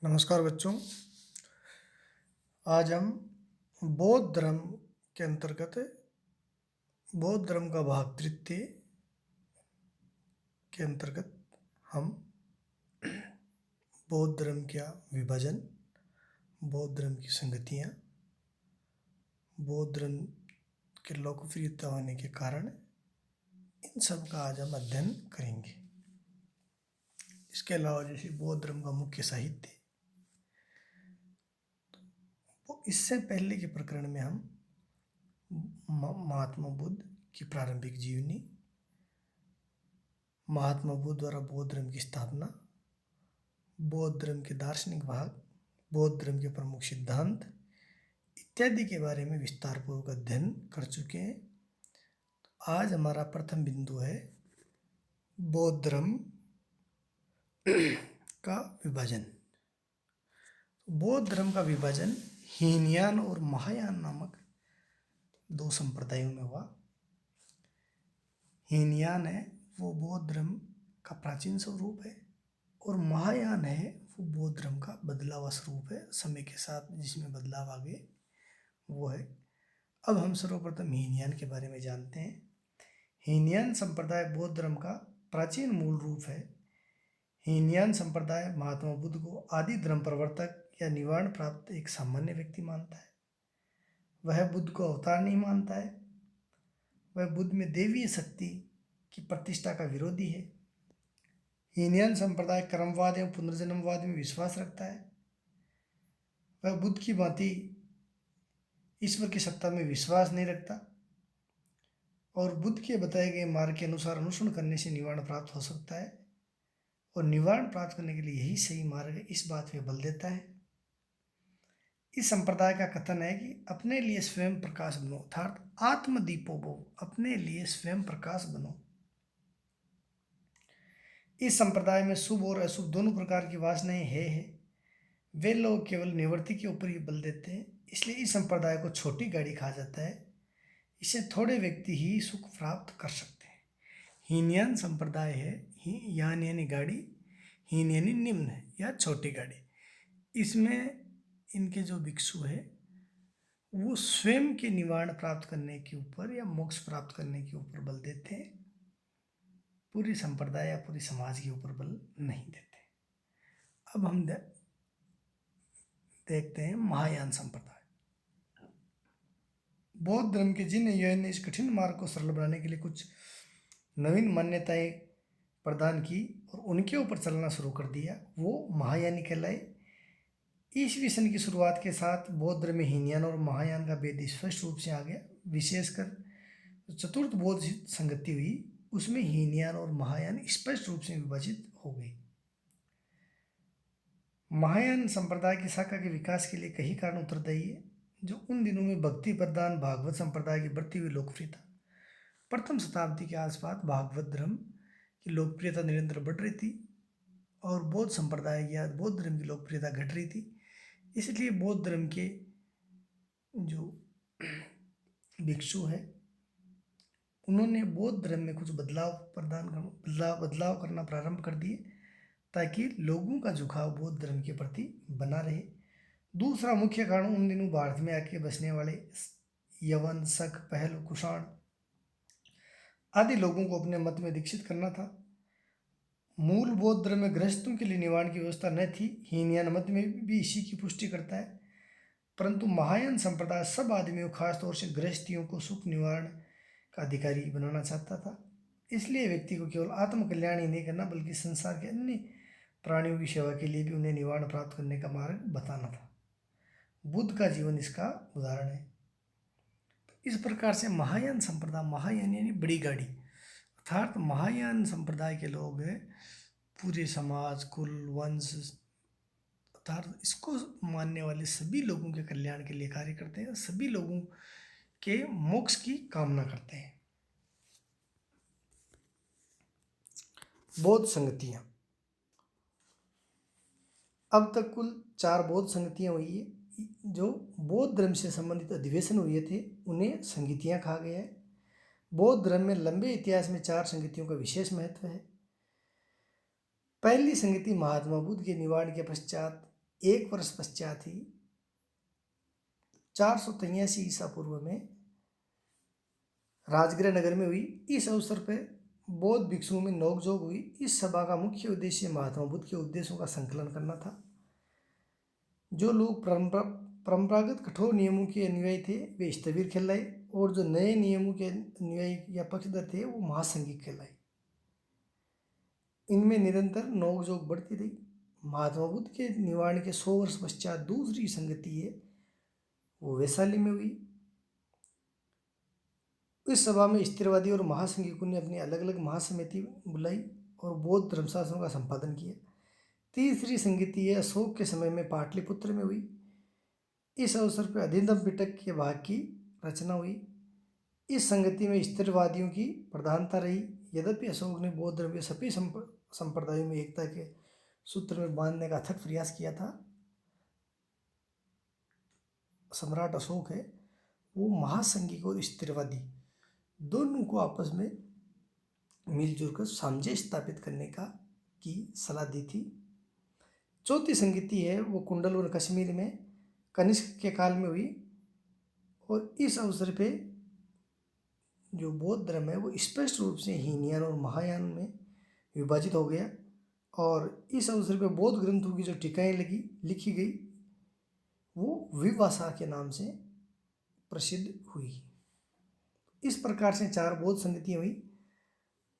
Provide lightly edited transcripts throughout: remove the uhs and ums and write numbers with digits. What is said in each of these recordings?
नमस्कार बच्चों। आज हम बौद्ध धर्म के अंतर्गत बौद्ध धर्म का भाग तृतीय के अंतर्गत हम बौद्ध धर्म का विभाजन, बौद्ध धर्म की संगतियाँ, बौद्ध धर्म के लोकप्रियता होने के कारण, इन सब का आज हम अध्ययन करेंगे। इसके अलावा जैसे बौद्ध धर्म का मुख्य साहित्य, तो इससे पहले के प्रकरण में हम महात्मा बुद्ध की प्रारंभिक जीवनी, महात्मा बुद्ध द्वारा बौद्ध धर्म की स्थापना, बौद्ध धर्म के दार्शनिक भाग, बौद्ध धर्म के प्रमुख सिद्धांत इत्यादि के बारे में विस्तार पूर्वक अध्ययन कर चुके हैं। आज हमारा प्रथम बिंदु है बौद्ध धर्म का विभाजन। बौद्ध धर्म का विभाजन हीनयान और महायान नामक दो संप्रदायों में हुआ। हीनयान है वो बौद्ध धर्म का प्राचीन स्वरूप है और महायान है वो बौद्ध धर्म का बदला हुआ स्वरूप है, समय के साथ जिसमें बदलाव आ गए वो है। अब हम सर्वप्रथम हीनयान के बारे में जानते हैं। हीनयान संप्रदाय बौद्ध धर्म का प्राचीन मूल रूप है। हीनयान संप्रदाय महात्मा बुद्ध को आदि धर्म प्रवर्तक या निवारण प्राप्त एक सामान्य व्यक्ति मानता है। वह बुद्ध को अवतार नहीं मानता है। वह बुद्ध में देवीय शक्ति की प्रतिष्ठा का विरोधी है। हीनयान संप्रदाय कर्मवाद एवं पुनर्जन्मवाद में विश्वास रखता है। वह बुद्ध की भांति ईश्वर की सत्ता में विश्वास नहीं रखता और बुद्ध के बताए गए मार्ग के अनुसार अनुसरण करने से निवारण प्राप्त हो सकता है और निवारण प्राप्त करने के लिए यही सही मार्ग है, इस बात पे बल देता है। इस संप्रदाय का कथन है कि अपने लिए स्वयं प्रकाश बनो, अर्थात आत्मदीपो भव, अपने लिए स्वयं प्रकाश बनो। इस संप्रदाय में शुभ और अशुभ दोनों प्रकार की वासनाएं है। वे लोग केवल निवृत्ति के ऊपर ही बल देते हैं, इसलिए इस संप्रदाय को छोटी गाड़ी कहा जाता है। इससे थोड़े व्यक्ति ही सुख प्राप्त कर सकते हैं। हीनयान संप्रदाय है, यान यानी गाड़ी, हीन यानी निम्न है या छोटी गाड़ी। इसमें इनके जो भिक्षु है वो स्वयं के निवारण प्राप्त करने के ऊपर या मोक्ष प्राप्त करने के ऊपर बल देते हैं, पूरी संप्रदाय या पूरी समाज के ऊपर बल नहीं देते। अब हम देखते हैं महायान संप्रदाय। बौद्ध धर्म के जिन अनुयायियों ने इस कठिन मार्ग को सरल बनाने के लिए कुछ नवीन मान्यताएं प्रदान की और उनके ऊपर चलना शुरू कर दिया, वो महायानी कहलाए। ईस्वी सन की शुरुआत के साथ बौद्ध धर्म में हीनयान और महायान का भेद स्पष्ट रूप से आ गया। विशेषकर चतुर्थ बौद्ध संगति हुई उसमें हीनयान और महायान स्पष्ट रूप से विभाजित हो गए। महायान संप्रदाय की शाखा के विकास के लिए कई कारण उत्तरदायी है, जो उन दिनों में भक्ति प्रधान भागवत संप्रदाय की बढ़ती हुई लोकप्रियता। प्रथम शताब्दी के आसपास भागवत धर्म की लोकप्रियता निरंतर बढ़ रही थी और बौद्ध संप्रदाय या बौद्ध धर्म की लोकप्रियता घट रही थी। इसलिए बौद्ध धर्म के जो भिक्षु है उन्होंने बौद्ध धर्म में कुछ बदलाव करना प्रारंभ कर दिए ताकि लोगों का झुकाव बौद्ध धर्म के प्रति बना रहे। दूसरा मुख्य कारण उन दिनों भारत में आके बसने वाले यवन, शक, पहल, कुषाण आदि लोगों को अपने मत में दीक्षित करना था। मूल बौद्ध धर्म में गृहस्थों के लिए निवारण की व्यवस्था न थी। हीनयान मत में भी इसी की पुष्टि करता है, परंतु महायान संप्रदाय सब आदमियों, खासतौर से गृहस्थियों को सुख निवारण का अधिकारी बनाना चाहता था। इसलिए व्यक्ति को केवल आत्म कल्याण ही नहीं करना बल्कि संसार के अन्य प्राणियों की सेवा के लिए भी उन्हें निवारण प्राप्त करने का मार्ग बताना था। बुद्ध का जीवन इसका उदाहरण है। इस प्रकार से महायान संप्रदाय, महायान यानी बड़ी गाड़ी, अर्थात महायान संप्रदाय के लोग पूरे समाज, कुल, वंश अर्थात इसको मानने वाले सभी लोगों के कल्याण के लिए कार्य करते हैं, सभी लोगों के मोक्ष की कामना करते हैं। बौद्ध संगतियां, अब तक कुल 4 बौद्ध संगतियां हुई है। जो बौद्ध धर्म से संबंधित अधिवेशन हुए थे उन्हें संगतियां कहा गया है। बौद्ध धर्म में लंबे इतिहास में 4 संगतियों का विशेष महत्व है। पहली संगति महात्मा बुद्ध के निवारण के पश्चात एक वर्ष पश्चात ही 483 ईसा पूर्व में राजगृह नगर में हुई। इस अवसर पर बौद्ध भिक्षुओं में नोकझोंक हुई। इस सभा का मुख्य उद्देश्य महात्मा बुद्ध के उपदेशों का संकलन करना था। जो लोग परंपरागत कठोर नियमों के अनुयायी थे वे स्थविर कहलाए, और जो नए नियमों के अनुयायी या पक्षधर थे वो महासंघिक कहलाए। इनमें निरंतर नोकझोंक बढ़ती रही। महात्मा बुद्ध के निवारण के 100 वर्ष पश्चात दूसरी संगति है वो वैशाली में हुई। इस सभा में स्थिरवादी और महासंघिकों ने अपनी अलग अलग महासमिति बुलाई और बौद्ध धर्मशास्त्रों का संपादन किया। तीसरी संगति है अशोक के समय में पाटलिपुत्र में हुई। इस अवसर पर अधिगम पिटक के भाग की रचना हुई। इस संगति में स्थिरवादियों की प्रधानता रही। यद्यपि अशोक ने बौद्ध धर्म के सभी संप्रदायों में एकता के सूत्र में बांधने का अथक प्रयास किया था। सम्राट अशोक है वो महासंघिक और स्थिरवादी दोनों को आपस में मिलजुल कर सामंजस्य स्थापित करने की सलाह दी थी। चौथी संगति है वो कुंडल और कश्मीर में कनिष्क के काल में हुई, और इस अवसर पे जो बौद्ध धर्म है वो स्पष्ट रूप से हीनयान और महायान में विभाजित हो गया, और इस अवसर पे बौद्ध ग्रंथों की जो टीकाएं लिखी गई वो विभाषा के नाम से प्रसिद्ध हुई। इस प्रकार से 4 बौद्ध संगतियाँ हुई।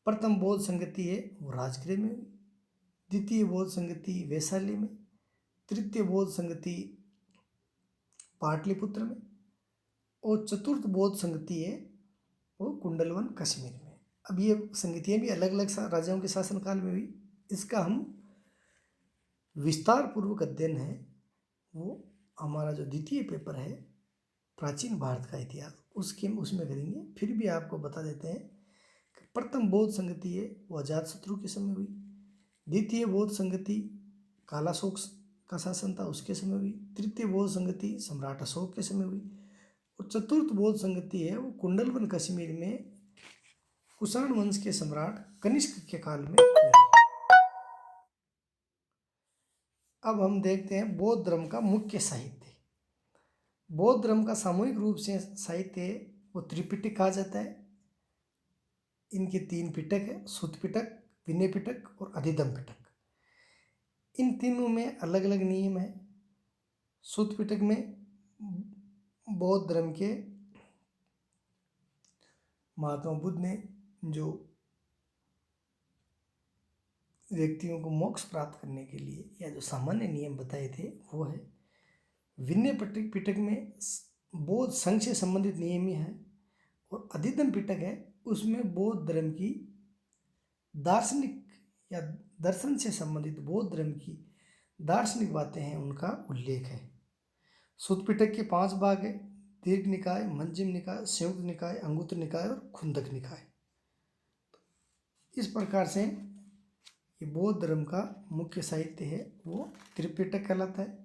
प्रथम बौद्ध संगति है वो राजगृह में हुई, द्वितीय बौद्ध संगति वैशाली में, तृतीय बौद्ध संगति पाटलिपुत्र में, और चतुर्थ बौद्ध संगति है वो कुंडलवन कश्मीर में। अब ये संगतियाँ भी अलग अलग राजाओं के शासनकाल में हुई। इसका हम विस्तार पूर्वक अध्ययन है वो हमारा जो द्वितीय पेपर है प्राचीन भारत का इतिहास उसमें करेंगे। फिर भी आपको बता देते हैं कि प्रथम बौद्ध संगति है वो अजातशत्रु के समय हुई, द्वितीय बौद्ध संगति कालाशोक का शासन था उसके समय हुई, तृतीय बौद्ध संगति सम्राट अशोक के समय हुई, और चतुर्थ बौद्ध संगति है वो कुंडलवन कश्मीर में कुषाण वंश के सम्राट कनिष्क के काल में हुई। अब हम देखते हैं बौद्ध धर्म का मुख्य साहित्य। बौद्ध धर्म का सामूहिक रूप से साहित्य वो त्रिपिटक कहा जाता है। इनके 3 पिटक है, सुत्त पिटक, विनय पिटक और अधिगम पिटक। इन तीनों में अलग अलग नियम है। सुत्त पिटक में बौद्ध धर्म के महात्मा बुद्ध ने जो व्यक्तियों को मोक्ष प्राप्त करने के लिए या जो सामान्य नियम बताए थे वो है। विनय पिटक में बौद्ध संघ से संबंधित नियम ही है, और अधिगम पिटक है उसमें बौद्ध धर्म की दार्शनिक या दर्शन से संबंधित बौद्ध धर्म की दार्शनिक बातें हैं उनका उल्लेख है। सुत्त पिटक के 5 भाग है, दीर्घ निकाय, मध्यम निकाय, संयुक्त निकाय, अंगुत्तर निकाय और खुंदक निकाय। इस प्रकार से ये बौद्ध धर्म का मुख्य साहित्य है वो त्रिपिटक कहलाता है।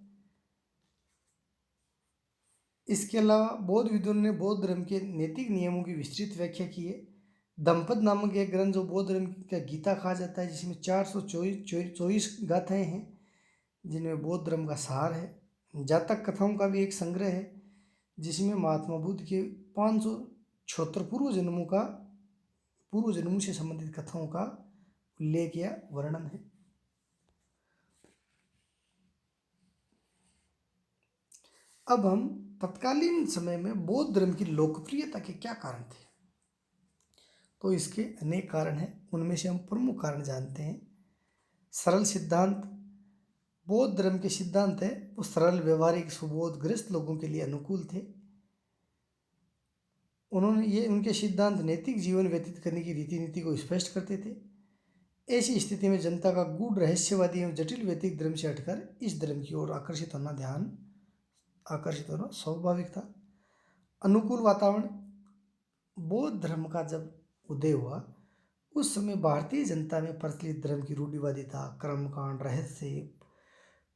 इसके अलावा बौद्ध विद्वानों ने बौद्ध धर्म के नैतिक नियमों की विस्तृत व्याख्या की है। दंपत नामक एक ग्रंथ जो बौद्ध धर्म का गीता कहा जाता है, जिसमें 424 गाथाएं हैं जिनमें बौद्ध धर्म का सार है। जातक कथाओं का भी एक संग्रह है जिसमें महात्मा बुद्ध के 576 पूर्व जन्मों से संबंधित कथाओं का उल्लेख या वर्णन है। अब हम तत्कालीन समय में बौद्ध धर्म की लोकप्रियता के क्या कारण थे, तो इसके अनेक कारण हैं। उनमें से हम प्रमुख कारण जानते हैं। सरल सिद्धांत। बौद्ध धर्म के सिद्धांत है वो सरल, व्यवहारिक, सुबोधग्रस्त लोगों के लिए अनुकूल थे। उनके सिद्धांत नैतिक जीवन व्यतीत करने की रीति नीति को स्पष्ट करते थे। ऐसी स्थिति में जनता का गूढ़, रहस्यवादी एवं जटिल वैदिक धर्म से हटकर इस धर्म की ओर आकर्षित होना स्वाभाविक था। अनुकूल वातावरण। बौद्ध धर्म का जब उदय हुआ उस समय भारतीय जनता में प्रचलित धर्म की रूढ़िवादिता, कर्मकांड, रहस्य,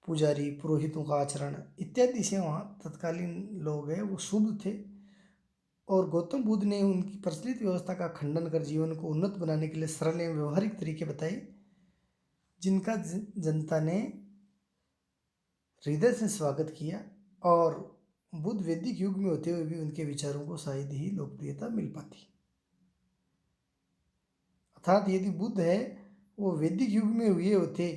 पुजारी, पुरोहितों का आचरण इत्यादि से वहाँ तत्कालीन लोग हैं वो शुभ थे, और गौतम बुद्ध ने उनकी प्रचलित व्यवस्था का खंडन कर जीवन को उन्नत बनाने के लिए सरल एवं व्यवहारिक तरीके बताए, जिनका जनता ने हृदय से स्वागत किया और बुद्ध वैदिक युग में होते हुए भी उनके विचारों को शायद ही लोकप्रियता मिल पाती। अर्थात यदि बुद्ध है वो वैदिक युग में हुए होते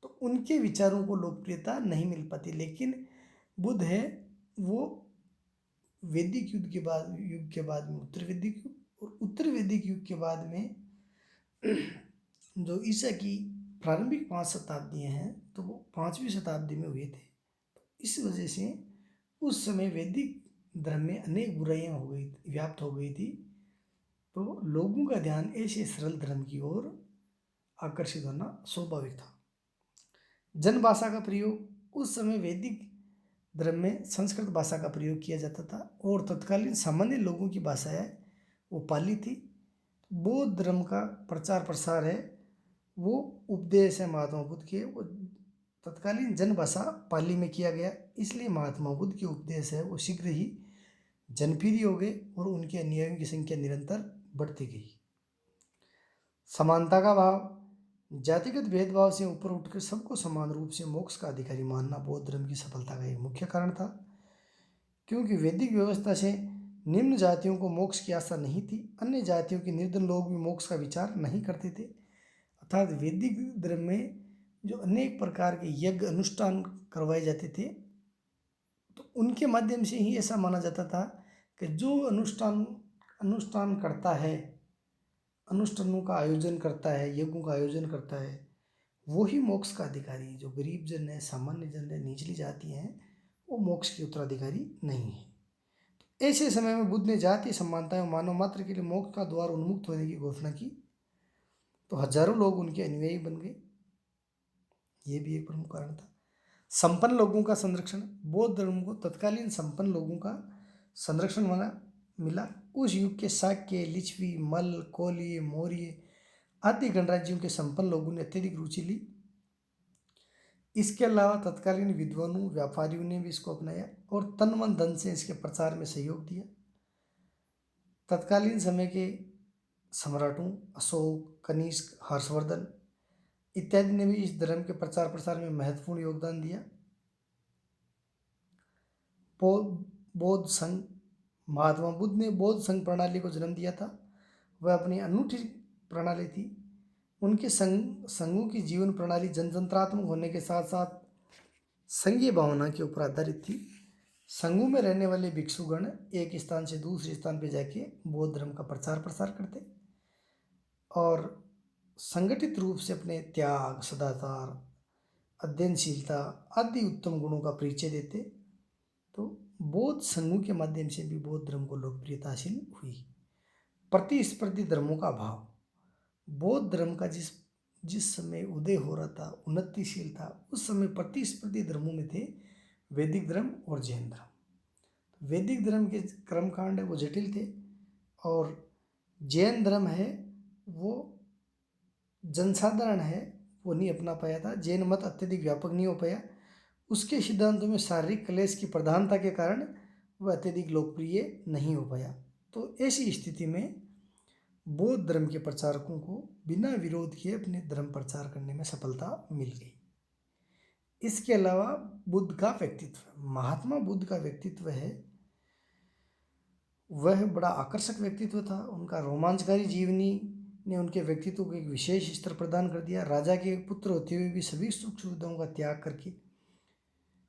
तो उनके विचारों को लोकप्रियता नहीं मिल पाती, लेकिन बुद्ध है वो वैदिक युग के बाद में उत्तर वैदिक युग और उत्तर वैदिक युग के बाद में जो ईसा की प्रारंभिक 5 शताब्दियाँ हैं तो वो 5वीं शताब्दी में हुए थे। इस वजह से उस समय वैदिक धर्म में अनेक बुराइयां व्याप्त हो गई थी, तो लोगों का ध्यान ऐसे सरल धर्म की ओर आकर्षित होना स्वाभाविक था। जन भाषा का प्रयोग उस समय वैदिक धर्म में संस्कृत भाषा का प्रयोग किया जाता था और तत्कालीन सामान्य लोगों की भाषाएं वो पाली थी। बौद्ध धर्म का प्रचार प्रसार है वो उपदेश है महात्मा बुद्ध के, वो तत्कालीन जन भाषा पाली में किया गया, इसलिए महात्मा बुद्ध के उपदेश है वो शीघ्र ही जनप्रिय हो गए और उनके अनुयायियों की संख्या निरंतर बढ़ती गई। समानता का भाव, जातिगत भेदभाव से ऊपर उठकर सबको समान रूप से मोक्ष का अधिकारी मानना बौद्ध धर्म की सफलता का एक मुख्य कारण था, क्योंकि वैदिक व्यवस्था से निम्न जातियों को मोक्ष की आशा नहीं थी। अन्य जातियों के निर्धन लोग भी मोक्ष का विचार नहीं करते थे। अर्थात वैदिक धर्म में जो अनेक प्रकार के यज्ञ अनुष्ठान करवाए जाते थे तो उनके माध्यम से ही ऐसा माना जाता था कि जो अनुष्ठान करता है, अनुष्ठानों का आयोजन करता है, यज्ञों का आयोजन करता है, वो ही मोक्ष का अधिकारी है। जो गरीब जन है, सामान्य जन है, निचली जाति हैं, वो मोक्ष के उत्तराधिकारी नहीं है। तो ऐसे समय में बुद्ध ने जातीय समानता एवं मानव मात्र के लिए मोक्ष का द्वार उन्मुक्त होने की घोषणा की, तो हजारों लोग उनके अनुयायी बन गए। ये भी एक प्रमुख कारण था। संपन्न लोगों का संरक्षण, बौद्ध धर्म को तत्कालीन संपन्न लोगों का संरक्षण मिला। उस युग के शाक्य, लिच्छवी, मल, कोलीय, मौर्य आदि गणराज्यों के संपन्न लोगों ने अत्यधिक रुचि ली। इसके अलावा तत्कालीन विद्वानों, व्यापारियों ने भी इसको अपनाया और तन मन धन से इसके प्रचार में सहयोग दिया। तत्कालीन समय के सम्राटों अशोक, कनिष्क, हर्षवर्धन इत्यादि ने भी इस धर्म के प्रचार प्रसार में महत्वपूर्ण योगदान दिया। बौद्ध संघ, महात्मा बुद्ध ने बौद्ध संघ प्रणाली को जन्म दिया था। वह अपनी अनूठी प्रणाली थी। उनके संघों की जीवन प्रणाली जनतंत्रात्मक होने के साथ साथ संघीय भावना के ऊपर आधारित थी। संघों में रहने वाले भिक्षुगण एक स्थान से दूसरे स्थान पर जाके बौद्ध धर्म का प्रचार प्रसार करते और संगठित रूप से अपने त्याग, सदाचार, अध्ययनशीलता आदि उत्तम गुणों का परिचय देते। तो बौद्ध संघों के माध्यम से भी बौद्ध धर्म को लोकप्रियता हासिल हुई। प्रतिस्पर्धी धर्मों का अभाव, बौद्ध धर्म का जिस समय उदय हो रहा था, उन्नतिशील था, उस समय प्रतिस्पर्धी धर्मों में थे वैदिक धर्म और जैन धर्म। वैदिक धर्म के कर्मकांड है वो जटिल थे और जैन धर्म है वो जनसाधारण है वो नहीं अपना पाया था। जैन मत अत्यधिक व्यापक नहीं हो पाया। उसके सिद्धांतों में शारीरिक क्लेश की प्रधानता के कारण वह अत्यधिक लोकप्रिय नहीं हो पाया। तो ऐसी स्थिति में बौद्ध धर्म के प्रचारकों को बिना विरोध किए अपने धर्म प्रचार करने में सफलता मिल गई। इसके अलावा बुद्ध का व्यक्तित्व, महात्मा बुद्ध का व्यक्तित्व है वह बड़ा आकर्षक व्यक्तित्व था। उनका रोमांचकारी जीवनी ने उनके व्यक्तित्व को एक विशेष स्तर प्रदान कर दिया। राजा के पुत्र होते हुए भी सभी सुख सुविधाओं का त्याग करके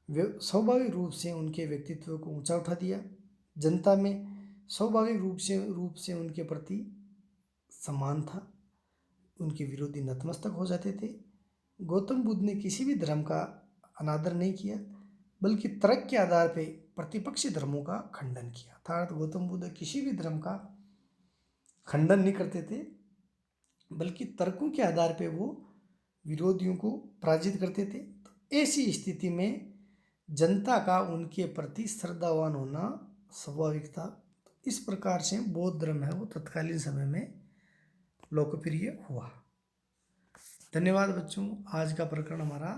स्वाभाविक रूप से उनके व्यक्तित्व को ऊंचा उठा दिया। जनता में स्वाभाविक रूप से उनके प्रति सम्मान था। उनके विरोधी नतमस्तक हो जाते थे। गौतम बुद्ध ने किसी भी धर्म का अनादर नहीं किया बल्कि तर्क के आधार पर प्रतिपक्षी धर्मों का खंडन किया। अर्थात गौतम बुद्ध किसी भी धर्म का खंडन नहीं करते थे बल्कि तर्कों के आधार पर वो विरोधियों को पराजित करते थे। तो ऐसी स्थिति में जनता का उनके प्रति श्रद्धावान होना स्वाभाविक था। इस प्रकार से बौद्ध धर्म है वो तत्कालीन समय में लोकप्रिय हुआ। धन्यवाद बच्चों, आज का प्रकरण हमारा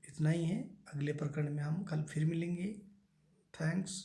इतना ही है। अगले प्रकरण में हम कल फिर मिलेंगे। थैंक्स।